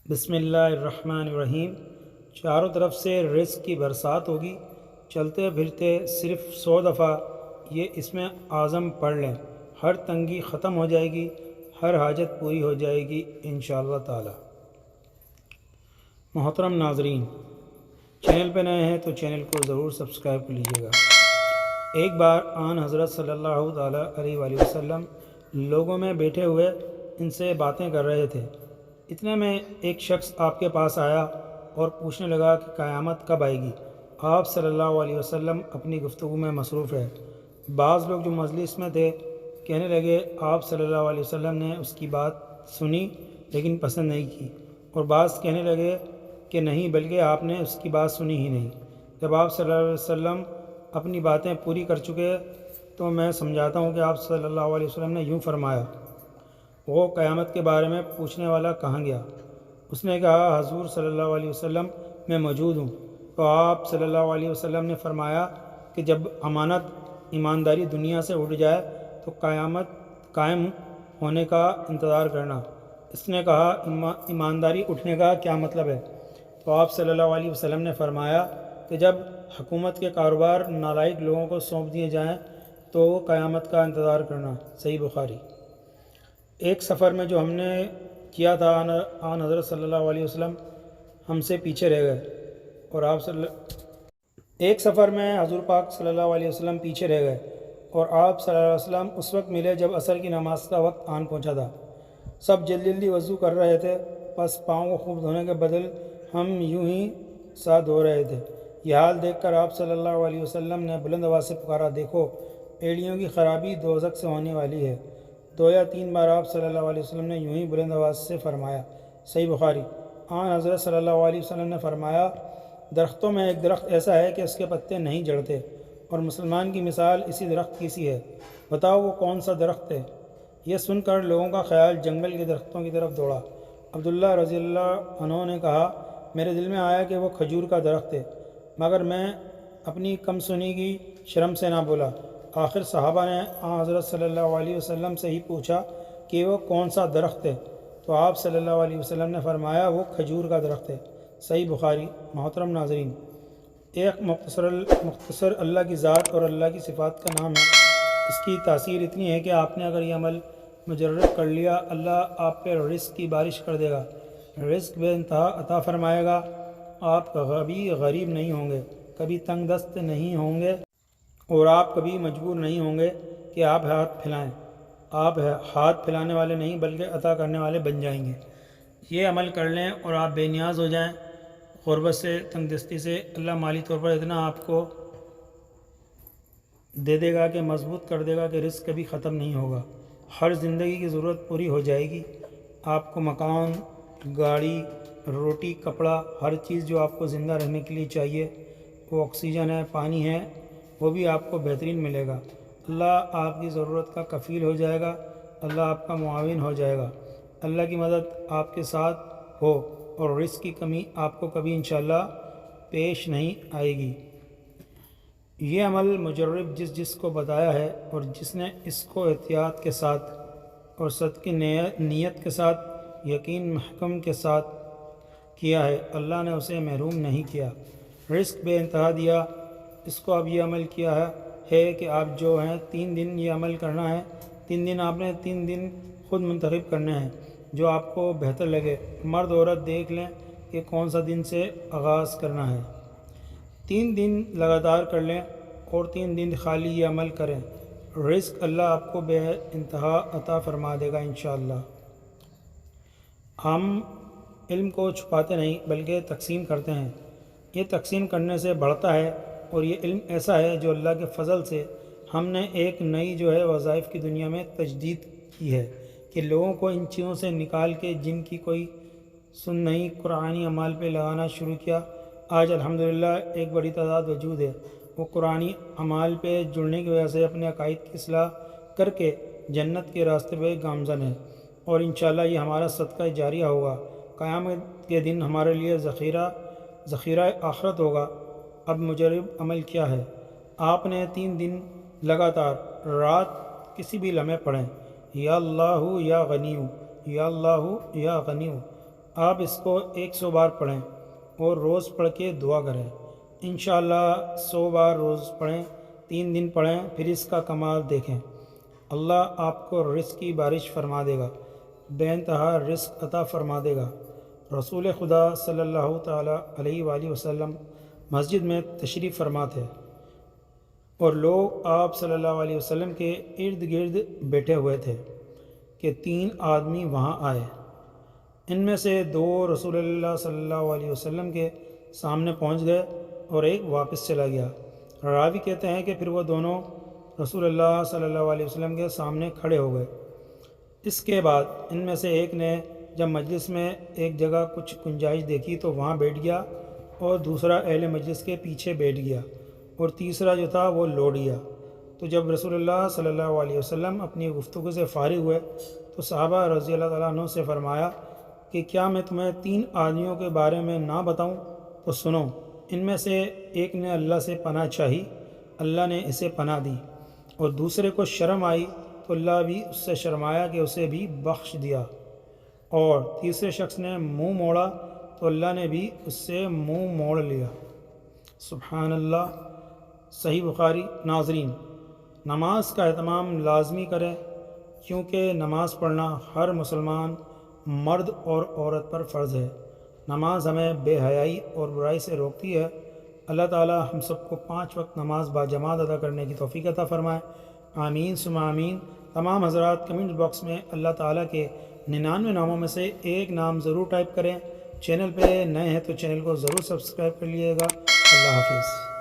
بسم اللہ الرحمن الرحیم۔ چاروں طرف سے رزق کی برسات ہوگی، چلتے پھرتے صرف 100 دفعہ یہ اسم اعظم پڑھ لیں، ہر تنگی ختم ہو جائے گی، ہر حاجت پوری ہو جائے گی انشاءاللہ تعالی۔ محترم ناظرین، چینل پہ نئے ہیں تو چینل کو ضرور سبسکرائب کر لیجیے گا۔ ایک بار آن حضرت صلی اللہ تعالی علیہ وآلہ وسلم لوگوں میں بیٹھے ہوئے ان سے باتیں کر رہے تھے۔ اتنے میں ایک شخص آپ کے پاس آیا اور پوچھنے لگا کہ قیامت کب آئے گی؟ آپ صلی اللہ علیہ وسلم اپنی گفتگو میں مصروف ہے۔ بعض لوگ جو مجلس میں تھے کہنے لگے آپ صلی اللہ علیہ وسلم نے اس کی بات سنی لیکن پسند نہیں کی، اور بعض کہنے لگے کہ نہیں بلکہ آپ نے اس کی بات سنی ہی نہیں۔ جب آپ صلی اللہ علیہ وسلم اپنی باتیں پوری کر چکے تو میں سمجھاتا ہوں کہ آپ صلی اللہ علیہ وسلم نے یوں فرمایا، وہ قیامت کے بارے میں پوچھنے والا کہاں گیا؟ اس نے کہا حضور صلی اللہ علیہ وسلم میں موجود ہوں۔ تو آپ صلی اللہ علیہ وسلم نے فرمایا کہ جب امانت ایمانداری دنیا سے اٹھ جائے تو قیامت قائم ہونے کا انتظار کرنا۔ اس نے کہا ایمانداری اٹھنے کا کیا مطلب ہے؟ تو آپ صلی اللہ علیہ وسلم نے فرمایا کہ جب حکومت کے کاروبار نالائق لوگوں کو سونپ دیے جائیں تو قیامت کا انتظار کرنا۔ صحیح بخاری۔ ایک سفر میں جو ہم نے کیا تھا آن حضرت صلی اللہ علیہ وسلم ہم سے پیچھے رہ گئے، اور ایک سفر میں حضور پاک صلی اللہ علیہ وسلم پیچھے رہ گئے اور آپ صلی اللہ علیہ وسلم اس وقت ملے جب عصر کی نماز کا وقت آن پہنچا تھا۔ سب جلدی جلدی وضو کر رہے تھے، پس پاؤں کو خوب دھونے کے بدل ہم یوں ہی ساتھ دھو رہے تھے۔ یہ حال دیکھ کر آپ صلی اللہ علیہ وسلم نے بلند آواز سے پکارا، دیکھو ایڑیوں کی خرابی دوزخ سے ہونے والی ہے۔ 2 یا 3 بار آپ صلی اللہ علیہ وسلم نے یوں ہی بلند آواز سے فرمایا۔ صحیح بخاری۔ آن حضرت صلی اللہ علیہ وسلم نے فرمایا، درختوں میں ایک درخت ایسا ہے کہ اس کے پتے نہیں جھڑتے، اور مسلمان کی مثال اسی درخت کی سی ہے، بتاؤ وہ کون سا درخت ہے؟ یہ سن کر لوگوں کا خیال جنگل کے درختوں کی طرف دوڑا۔ عبداللہ رضی اللہ عنہ نے کہا، میرے دل میں آیا کہ وہ کھجور کا درخت ہے، مگر میں اپنی کم سنی کی شرم سے نہ بولا۔ آخر صحابہ نے حضرت صلی اللہ علیہ وسلم سے ہی پوچھا کہ وہ کون سا درخت ہے؟ تو آپ صلی اللہ علیہ وسلم نے فرمایا، وہ کھجور کا درخت ہے۔ صحیح بخاری۔ محترم ناظرین، ایک مختصر اللہ کی ذات اور اللہ کی صفات کا نام ہے۔ اس کی تاثیر اتنی ہے کہ آپ نے اگر یہ عمل مجرب کر لیا، اللہ آپ پہ رزق کی بارش کر دے گا، رزق بے انتہا عطا فرمائے گا۔ آپ کبھی غریب نہیں ہوں گے، کبھی تنگ دست نہیں ہوں گے، اور آپ کبھی مجبور نہیں ہوں گے کہ آپ ہاتھ پھیلائیں۔ آپ ہاتھ پھیلانے والے نہیں بلکہ عطا کرنے والے بن جائیں گے۔ یہ عمل کر لیں اور آپ بے نیاز ہو جائیں۔ غربت سے، تنگ دستی سے اللہ مالی طور پر اتنا آپ کو دے دے گا کہ مضبوط کر دے گا کہ رزق کبھی ختم نہیں ہوگا۔ ہر زندگی کی ضرورت پوری ہو جائے گی۔ آپ کو مکان، گاڑی، روٹی، کپڑا، ہر چیز جو آپ کو زندہ رہنے کے لیے چاہیے، وہ آکسیجن ہے، پانی ہے، وہ بھی آپ کو بہترین ملے گا۔ اللہ آپ کی ضرورت کا کفیل ہو جائے گا، اللہ آپ کا معاون ہو جائے گا، اللہ کی مدد آپ کے ساتھ ہو، اور رزق کی کمی آپ کو کبھی انشاءاللہ پیش نہیں آئے گی۔ یہ عمل مجرب جس کو بتایا ہے اور جس نے اس کو احتیاط کے ساتھ اور صدقی نیت کے ساتھ، یقین محکم کے ساتھ کیا ہے، اللہ نے اسے محروم نہیں کیا، رزق بے انتہا دیا۔ اس کو اب یہ عمل کیا ہے کہ آپ جو ہیں 3 دن یہ عمل کرنا ہے۔ 3 دن آپ نے 3 دن خود منتخب کرنے ہیں جو آپ کو بہتر لگے۔ مرد عورت دیکھ لیں کہ کون سا دن سے آغاز کرنا ہے۔ 3 دن لگاتار کر لیں اور 3 دن خالی یہ عمل کریں، رزق اللہ آپ کو بے انتہا عطا فرما دے گا انشاءاللہ۔ ہم علم کو چھپاتے نہیں بلکہ تقسیم کرتے ہیں، یہ تقسیم کرنے سے بڑھتا ہے، اور یہ علم ایسا ہے جو اللہ کے فضل سے ہم نے ایک نئی وظائف کی دنیا میں تجدید کی ہے کہ لوگوں کو ان چیزوں سے نکال کے جن کی کوئی سن نہیں، قرآنی اعمال پہ لگانا شروع کیا۔ آج الحمدللہ ایک بڑی تعداد وجود ہے، وہ قرآنی اعمال پہ جڑنے کی وجہ سے اپنے عقائد کی اصلاح کر کے جنت کے راستے پہ گامزن ہے، اور انشاءاللہ یہ ہمارا صدقہ جاریہ ہوگا۔ قیامت کے دن ہمارے لیے ذخیرہ آخرت ہوگا۔ اب مجرب عمل کیا ہے؟ آپ نے 3 دن لگاتار رات کسی بھی لمحے پڑھیں، یا اللہ یا غنیو، یا اللہ یا غنیو، آپ اس کو 100 بار پڑھیں اور روز پڑھ کے دعا کریں۔ انشاءاللہ 100 بار روز پڑھیں، 3 دن پڑھیں، پھر اس کا کمال دیکھیں۔ اللہ آپ کو رزق کی بارش فرما دے گا، بے انتہا رزق عطا فرما دے گا۔ رسول خدا صلی اللہ تعالیٰ علیہ وآلہ وسلم مسجد میں تشریف فرما تھے اور لوگ آپ صلی اللہ علیہ وسلم کے ارد گرد بیٹھے ہوئے تھے کہ 3 آدمی وہاں آئے۔ ان میں سے 2 رسول اللہ صلی اللہ علیہ وسلم کے سامنے پہنچ گئے اور ایک واپس چلا گیا۔ راوی کہتے ہیں کہ پھر وہ دونوں رسول اللہ صلی اللہ علیہ وسلم کے سامنے کھڑے ہو گئے۔ اس کے بعد ان میں سے ایک نے جب مجلس میں ایک جگہ کچھ گنجائش دیکھی تو وہاں بیٹھ گیا، اور دوسرا اہل مجلس کے پیچھے بیٹھ گیا، اور تیسرا جو تھا وہ لوٹ گیا۔ تو جب رسول اللہ صلی اللہ علیہ وسلم اپنی گفتگو سے فارغ ہوئے تو صحابہ رضی اللہ تعالیٰ عنہ سے فرمایا کہ کیا میں تمہیں 3 آدمیوں کے بارے میں نہ بتاؤں؟ تو سنو، ان میں سے ایک نے اللہ سے پناہ چاہی، اللہ نے اسے پناہ دی، اور دوسرے کو شرم آئی تو اللہ بھی اس سے شرمایا کہ اسے بھی بخش دیا، اور تیسرے شخص نے منہ موڑا تو اللہ نے بھی اس سے منہ موڑ لیا۔ سبحان اللہ۔ صحیح بخاری۔ ناظرین، نماز کا اہتمام لازمی کریں، کیونکہ نماز پڑھنا ہر مسلمان مرد اور عورت پر فرض ہے۔ نماز ہمیں بے حیائی اور برائی سے روکتی ہے۔ اللہ تعالی ہم سب کو 5 وقت نماز باجماعت ادا کرنے کی توفیق عطا فرمائے۔ آمین ثم آمین۔ تمام حضرات کمنٹ باکس میں اللہ تعالیٰ کے 99 ناموں میں سے ایک نام ضرور ٹائپ کریں۔ چینل پہ نئے ہیں تو چینل کو ضرور سبسکرائب کر لیجیے گا۔ اللہ حافظ۔